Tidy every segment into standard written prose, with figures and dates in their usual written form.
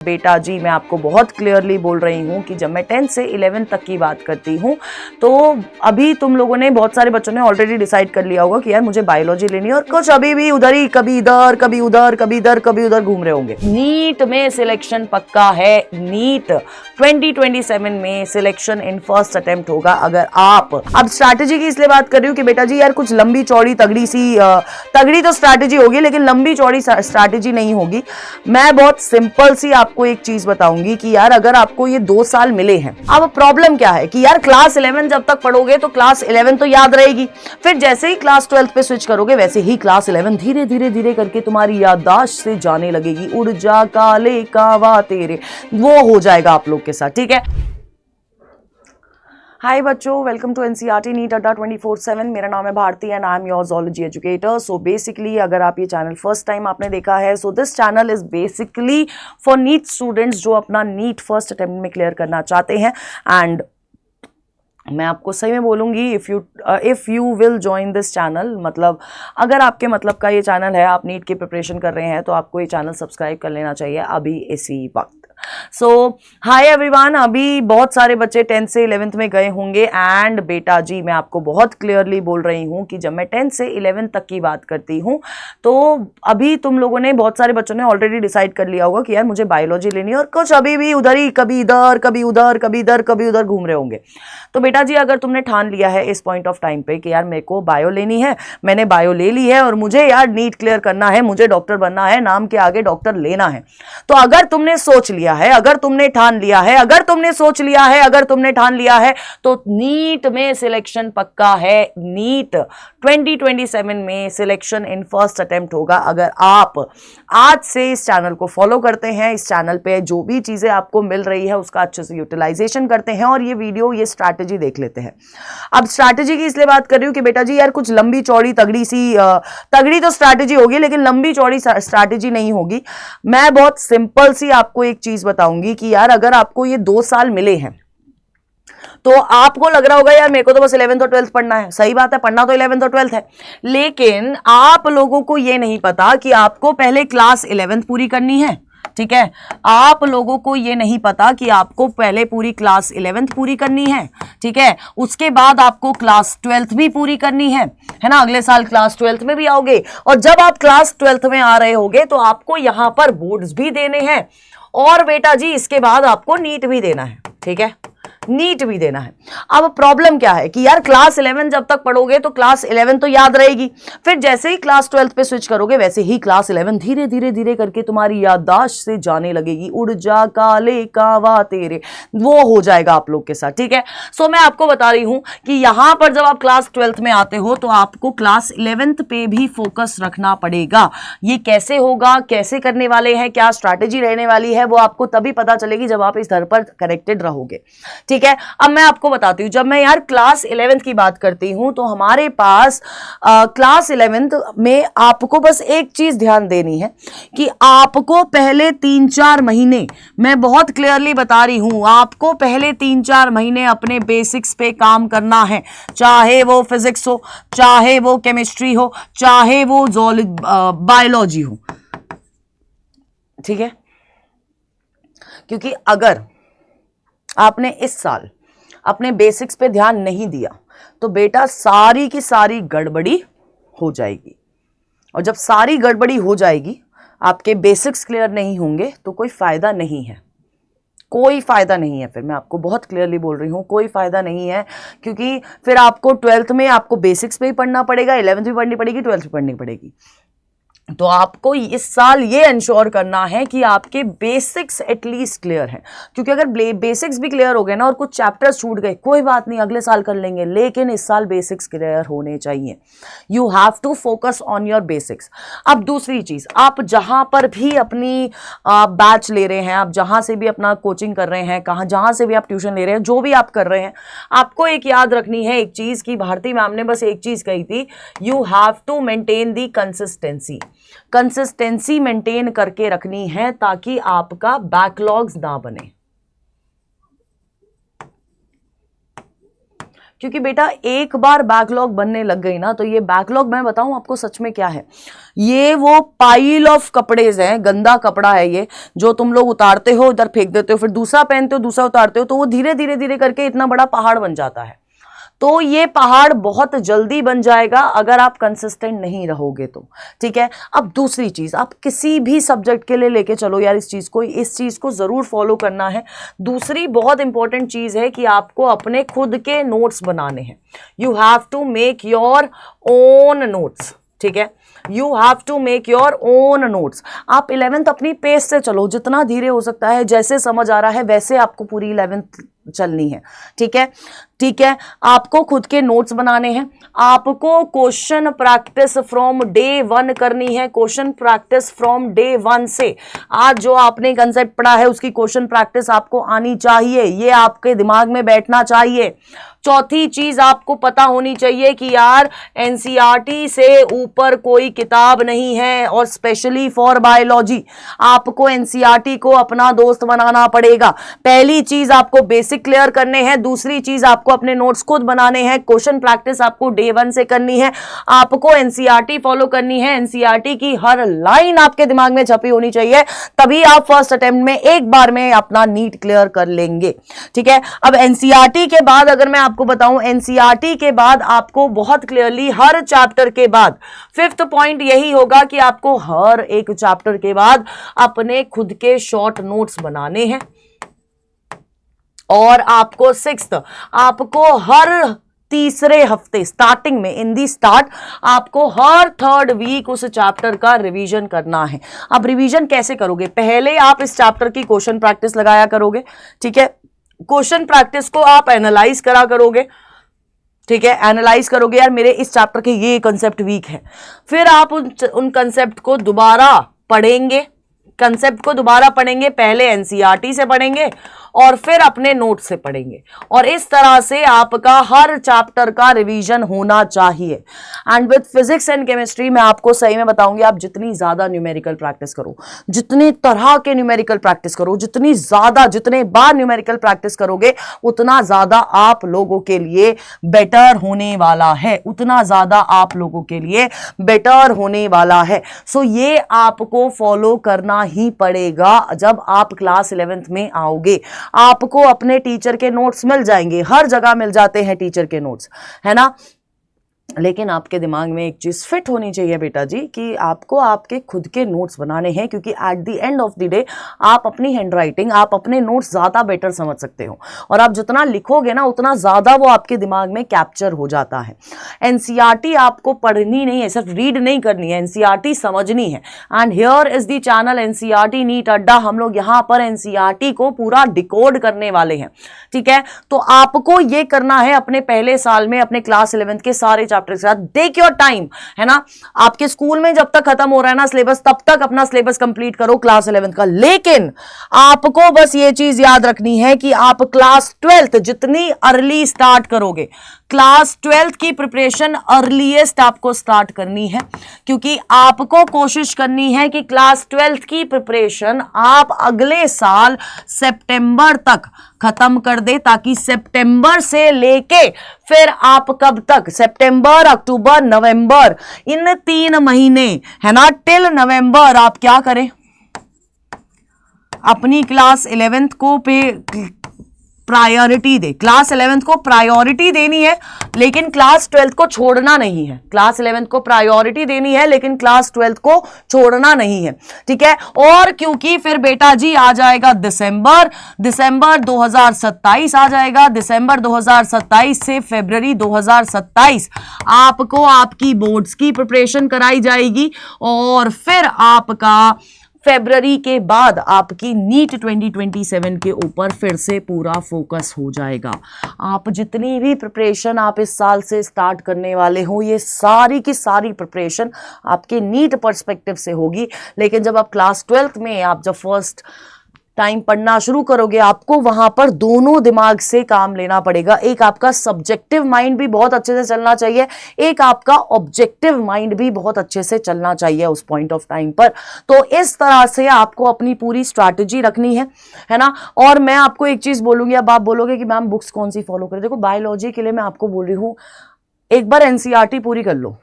बेटा जी, मैं आपको बहुत क्लियरली बोल रही हूँ कि जब मैं 10th से 11th तक की बात करती हूँ तो अभी तुम लोगों ने, बहुत सारे बच्चों ने ऑलरेडी डिसाइड कर लिया होगा कि यार मुझे बायोलॉजी लेनी है और कुछ अभी भी उधर ही, कभी इधर कभी उधर, कभी इधर कभी उधर घूम रहे होंगे। नीट में सिलेक्शन पक्का है। नीट 2027 में सिलेक्शन इन फर्स्ट अटेम्प्ट होगा। अगर आप अब स्ट्रैटेजी की इसलिए बात कर रही हूँ कि बेटा जी यार कुछ लंबी चौड़ी तगड़ी सी तगड़ी तो स्ट्रैटेजी होगी लेकिन लंबी चौड़ी स्ट्रैटेजी नहीं होगी। मैं बहुत सिंपल सी आपको एक चीज बताऊंगी कि यार अगर आपको ये 2 साल मिले हैं, अब प्रॉब्लम क्या है कि यार क्लास 11 जब तक पढ़ोगे तो क्लास 11 तो याद रहेगी, फिर जैसे ही क्लास 12 पे स्विच करोगे वैसे ही क्लास 11 धीरे धीरे धीरे करके तुम्हारी याददाश्त से जाने लगेगी। उड़ जा काले कावा तेरे, वो हो जाएगा आप लोग के साथ। ठीक है, हाय बच्चों, वेलकम टू एनसीईआरटी नीट अड्डा 24/7। मेरा नाम है Bharti and I am your zoology educator. So basically अगर आप ये चैनल फर्स्ट टाइम आपने देखा है, so this channel is basically for NEET students जो अपना नीट फर्स्ट अटेम्प्ट में क्लियर करना चाहते हैं। एंड मैं आपको सही में बोलूँगी, if you will join this channel, मतलब अगर आपके मतलब का ये चैनल है, आप नीट की प्रिपरेशन कर रहे हैं तो आपको ये चैनल सब्सक्राइब कर लेना चाहिए अभी इसी वक्त। सो हाय एवरीवन, अभी बहुत सारे बच्चे 10th से 11th में गए होंगे एंड बेटा जी, मैं आपको बहुत क्लियरली बोल रही हूँ कि जब मैं 10th से 11th तक की बात करती हूँ तो अभी तुम लोगों ने, बहुत सारे बच्चों ने ऑलरेडी डिसाइड कर लिया होगा कि यार मुझे बायोलॉजी लेनी है और कुछ अभी भी उधर ही, कभी इधर कभी उधर, कभी इधर कभी उधर घूम रहे होंगे। तो बेटा जी, अगर तुमने ठान लिया है इस पॉइंट ऑफ टाइम पे कि यार मेरे को बायो लेनी है, मैंने बायो ले ली है और मुझे यार नीट क्लियर करना है, मुझे डॉक्टर बनना है, नाम के आगे डॉक्टर लेना है, तो अगर तुमने सोच लिया है, अगर तुमने ठान लिया है, अगर तुमने सोच लिया है, अगर तुमने ठान लिया है, तो नीट में सिलेक्शन पक्का है। नीट 2027 में सिलेक्शन इन फर्स्ट अटेम्प्ट होगा। अगर आप आज से इस चैनल को फॉलो करते हैं, इस चैनल पे जो भी चीजें आपको मिल रही है उसका अच्छे से यूटिलाइजेशन करते हैं और ये वीडियो, ये स्ट्रैटेजी देख लेते हैं। अब स्ट्रैटेजी की इसलिए बात कर रही हूँ कि बेटा जी यार कुछ लंबी चौड़ी तगड़ी सी तगड़ी तो स्ट्रैटेजी होगी लेकिन लंबी चौड़ी स्ट्रैटेजी नहीं होगी। मैं बहुत सिंपल सी आपको एक चीज बताऊंगी कि यार अगर आपको ये 2 साल मिले हैं तो आपको लग रहा होगा यार मेरे को तो बस 11th और 12th पढ़ना है। सही बात है, पढ़ना तो 11th और 12th है, लेकिन आप लोगों को ये नहीं पता कि आपको पहले क्लास 11th पूरी करनी है। ठीक है, आप लोगों को ये नहीं पता कि आपको पहले पूरी क्लास 11th पूरी करनी है। ठीक है, उसके बाद आपको क्लास 12th भी पूरी करनी है ना। अगले साल क्लास 12th में भी आओगे और जब आप क्लास 12th में आ रहे होगे तो आपको यहां पर बोर्ड्स भी देने हैं और बेटा जी इसके बाद आपको नीट भी देना है। ठीक है, नीट भी देना है। अब प्रॉब्लम क्या है कि यार क्लास 11 जब तक पढ़ोगे तो क्लास 11 तो याद रहेगी, फिर जैसे ही क्लास 12 पे स्विच करोगे वैसे ही क्लास 11 धीरे धीरे धीरे करके तुम्हारी याददाश्त से जाने लगेगी। उड़ जा काले कावा तेरे, वो हो जाएगा आप लोग के साथ। ठीक है, सो मैं आपको बता रही हूं कि यहां पर जब आप क्लास 12 में आते हो तो आपको क्लास 11th पे भी फोकस रखना पड़ेगा। ये कैसे होगा, कैसे करने वाले हैं, क्या स्ट्रैटेजी रहने वाली है, वो आपको तभी पता चलेगी जब आप इस दर पर करेक्टेड रहोगे। ठीक है, अब मैं आपको बताती हूं, जब मैं यार क्लास 11th की बात करती हूं तो हमारे पास क्लास 11th में आपको बस एक चीज ध्यान देनी है कि आपको पहले 3-4 महीने, मैं बहुत क्लियरली बता रही हूं, आपको पहले 3-4 महीने अपने बेसिक्स पे काम करना है। चाहे वो फिजिक्स हो, चाहे वो केमिस्ट्री हो, चाहे वो बायोलॉजी हो। ठीक है, क्योंकि अगर आपने इस साल अपने बेसिक्स पे ध्यान नहीं दिया तो बेटा सारी की सारी गड़बड़ी हो जाएगी और जब सारी गड़बड़ी हो जाएगी, आपके बेसिक्स क्लियर नहीं होंगे तो कोई फायदा नहीं है, कोई फायदा नहीं है। फिर मैं आपको बहुत क्लियरली बोल रही हूं, कोई फायदा नहीं है, क्योंकि फिर आपको 12th में आपको बेसिक्स पे ही पढ़ना पड़ेगा, 11th भी पढ़नी पड़ेगी, 12th भी पढ़नी पड़ेगी। तो आपको इस साल ये इंश्योर करना है कि आपके बेसिक्स एटलीस्ट क्लियर हैं, क्योंकि अगर बेसिक्स भी क्लियर हो गए ना और कुछ चैप्टर्स छूट गए, कोई बात नहीं, अगले साल कर लेंगे, लेकिन इस साल बेसिक्स क्लियर होने चाहिए। You have to focus on your basics. अब दूसरी चीज, आप जहां पर भी अपनी बैच ले रहे हैं, आप जहां से भी अपना कोचिंग कर रहे हैं, जहां से भी आप ट्यूशन ले रहे हैं, जो भी आप कर रहे हैं, आपको एक याद रखनी है एक चीज की, भारती मैम ने बस एक चीज कही थी, you have to maintain the consistency. Consistency maintain करके रखनी है ताकि आपका बैकलॉग्स ना बने। क्योंकि बेटा एक बार बैकलॉग बनने लग गई ना, तो ये बैकलॉग मैं बताऊं आपको सच में क्या है, ये वो पाइल ऑफ कपड़ेज है, गंदा कपड़ा है ये, जो तुम लोग उतारते हो उधर फेंक देते हो, फिर दूसरा पहनते हो, दूसरा उतारते हो, तो वो धीरे धीरे धीरे करके इतना बड़ा पहाड़ बन जाता है। तो ये पहाड़ बहुत जल्दी बन जाएगा अगर आप कंसिस्टेंट नहीं रहोगे तो, ठीक है। अब दूसरी चीज, आप किसी भी सब्जेक्ट के लिए लेके चलो यार, इस चीज को जरूर फॉलो करना है। दूसरी बहुत इंपॉर्टेंट चीज है कि आपको अपने खुद के नोट्स बनाने हैं। You have to make your own notes, ठीक है, you have to make your own notes. आप 11th अपनी पेस से चलो, जितना धीरे हो सकता है, जैसे समझ आ रहा है वैसे आपको पूरी 11th चलनी है, ठीक है, ठीक है। आपको खुद के नोट्स बनाने हैं, आपको क्वेश्चन प्रैक्टिस फ्रॉम डे 1 करनी है, क्वेश्चन प्रैक्टिस फ्रॉम डे 1 से। आज जो आपने कंसेप्ट पढ़ा है उसकी क्वेश्चन प्रैक्टिस आपको आनी चाहिए, ये आपके दिमाग में बैठना चाहिए। चौथी चीज आपको पता होनी चाहिए कि यार एनसीईआरटी से ऊपर कोई किताब नहीं है, और स्पेशली फॉर बायोलॉजी आपको एनसीईआरटी को अपना दोस्त बनाना पड़ेगा। पहली चीज आपको बेसिक क्लियर करने हैं, दूसरी चीज आपको अपने नोट्स खुद बनाने हैं, क्वेश्चन प्रैक्टिस आपको डे 1 से करनी है, आपको एनसीईआरटी फॉलो करनी है, एनसीईआरटी की हर लाइन आपके दिमाग में छपी होनी चाहिए, तभी आप फर्स्ट अटेम्प्ट में एक बार में अपना नीट क्लियर कर लेंगे, ठीक है। अब एनसीईआरटी के बाद अगर मैं आपको बताऊं, एनसीईआरटी के बाद आपको बहुत क्लियरली हर चैप्टर के बाद 5th पॉइंट यही होगा कि आपको हर एक चैप्टर के बाद अपने खुद के शॉर्ट नोट्स बनाने हैं। और आपको 6th, आपको हर तीसरे हफ्ते स्टार्टिंग में, इन दी स्टार्ट, आपको हर 3rd वीक उस चैप्टर का रिवीजन करना है। अब रिवीजन कैसे करोगे? पहले आप इस चैप्टर की क्वेश्चन प्रैक्टिस लगाया करोगे, ठीक है। क्वेश्चन प्रैक्टिस को आप एनालाइज करा करोगे, ठीक है, एनालाइज करोगे यार मेरे इस चैप्टर के ये कंसेप्ट वीक है, फिर आप उन कंसेप्ट को दोबारा पढ़ेंगे, कंसेप्ट को दोबारा पढ़ेंगे, पहले एनसीईआरटी से पढ़ेंगे और फिर अपने नोट से पढ़ेंगे, और इस तरह से आपका हर चैप्टर का रिवीजन होना चाहिए। And with physics and chemistry मैं आपको सही में बताऊंगी, आप जितनी ज्यादा न्यूमेरिकल प्रैक्टिस करो, जितनी तरह के न्यूमेरिकल प्रैक्टिस करो, जितने बार न्यूमेरिकल प्रैक्टिस करोगे, उतना ज्यादा आप लोगों के लिए बेटर होने वाला है, उतना ज्यादा आप लोगों के लिए बेटर होने वाला है। सो ये आपको फॉलो करना ही पड़ेगा जब आप क्लास 11th में आओगे। आपको अपने टीचर के नोट्स मिल जाएंगे, हर जगह मिल जाते हैं टीचर के नोट्स, है ना, लेकिन आपके दिमाग में एक चीज फिट होनी चाहिए बेटा जी, कि आपको आपके खुद के नोट्स बनाने हैं, क्योंकि at the end of the day आप अपनी हैंडराइटिंग, आप अपने नोट्स ज्यादा बेटर समझ सकते हो, और आप जितना लिखोगे ना उतना ज्यादा वो आपके दिमाग में कैप्चर हो जाता है। एनसीईआरटी आपको पढ़नी नहीं है, सिर्फ रीड नहीं करनी है, एनसीईआरटी समझनी है। And here is the channel NCERT NEET Adda. हम लोग यहाँ पर एनसीईआरटी को पूरा डिकोड करने वाले हैं, ठीक है। तो आपको ये करना है अपने पहले साल में, अपने क्लास 11th के सारे चैप्टर के साथ। टेक योर टाइम, है ना, आपके स्कूल में जब तक खत्म हो रहा है ना सिलेबस, तब तक अपना सिलेबस कंप्लीट करो क्लास 11th का। लेकिन आपको बस ये चीज याद रखनी है कि आप क्लास 12th जितनी अर्ली स्टार्ट करोगे, क्लास 12th की प्रिपरेशन अर्लीएस्ट आपको स्टार्ट करनी है, क्योंकि आपको कोशिश करनी है कि क्लास 12th की प्रिपरेशन आप अगले साल सितंबर तक खत्म कर दे, ताकि सितंबर से लेके फिर आप कब तक, सितंबर, अक्टूबर, नवंबर, इन 3 महीने, है ना, टिल नवंबर आप क्या करें, अपनी क्लास 11th को प्रायोरिटी दे। क्लास 11th को प्रायोरिटी देनी है, लेकिन क्लास 12th को छोड़ना नहीं है। क्लास 11th को प्रायोरिटी देनी है, लेकिन क्लास 12th को छोड़ना नहीं है, ठीक है। और क्योंकि फिर बेटा जी आ जाएगा दिसंबर 2027 आ जाएगा, दिसंबर 2027 से फरवरी 2027 आपको आपकी बोर्ड्स की प्रिपरेशन कराई जाएगी, और फिर आपका फरवरी के बाद आपकी नीट 2027 के ऊपर फिर से पूरा फोकस हो जाएगा। आप जितनी भी प्रिपरेशन आप इस साल से स्टार्ट करने वाले हो, ये सारी की सारी प्रिपरेशन आपके नीट पर्सपेक्टिव से होगी। लेकिन जब आप क्लास 12th में, आप जब फर्स्ट टाइम पढ़ना शुरू करोगे आपको वहां पर दोनों दिमाग से काम लेना पड़ेगा। एक आपका सब्जेक्टिव माइंड भी बहुत अच्छे से चलना चाहिए, एक आपका ऑब्जेक्टिव माइंड भी बहुत अच्छे से चलना चाहिए उस पॉइंट ऑफ टाइम पर। तो इस तरह से आपको अपनी पूरी स्ट्रैटेजी रखनी है ना। और मैं आपको एक चीज बोलूंगी, अब आप बोलोगे कि मैम बुक्स कौन सी फॉलो करें। देखो बायोलॉजी के लिए मैं आपको बोल रही हूं, एक बार एनसीईआरटी पूरी कर लो,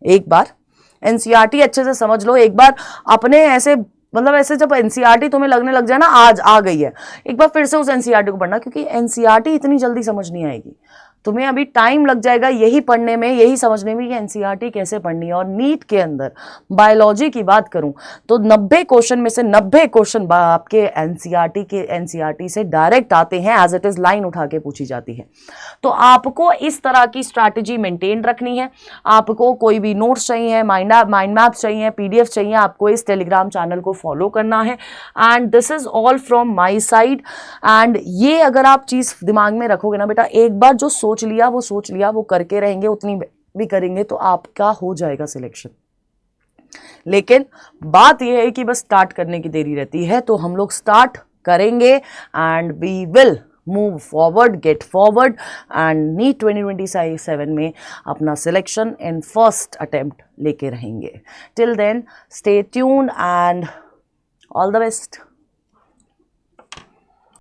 एक बार एनसीईआरटी अच्छे से समझ लो, एक बार अपने ऐसे मतलब ऐसे जब एनसीईआरटी तुम्हें लगने लग जाए ना आज आ गई है, एक बार फिर से उस एनसीईआरटी को पढ़ना, क्योंकि एनसीईआरटी इतनी जल्दी समझ नहीं आएगी, तुम्हें अभी टाइम लग जाएगा यही पढ़ने में, यही समझने में कि एनसीईआरटी कैसे पढ़नी है। और नीट के अंदर बायोलॉजी की बात करूं तो 90 क्वेश्चन में से 90 क्वेश्चन आपके एनसीईआरटी से डायरेक्ट आते हैं, एज इट इज लाइन उठा के पूछी जाती है। तो आपको इस तरह की स्ट्रैटेजी मेंटेन रखनी है। आपको कोई भी नोट्स चाहिए, माइंड मैप्स चाहिए, पीडीएफ चाहिए, आपको इस टेलीग्राम चैनल को फॉलो करना है। And this is all from my side. And ये अगर आप चीज दिमाग में रखोगे ना बेटा, एक बार जो सोच लिया वो करके रहेंगे, उतनी भी करेंगे तो आपका हो जाएगा सिलेक्शन। लेकिन बात यह है कि बस स्टार्ट करने की देरी रहती है, तो हम लोग स्टार्ट करेंगे and we will move forward, get forward and NEET 2027 में अपना सिलेक्शन इन फर्स्ट अटेम्प्ट लेके रहेंगे। Till then stay tuned and all the best.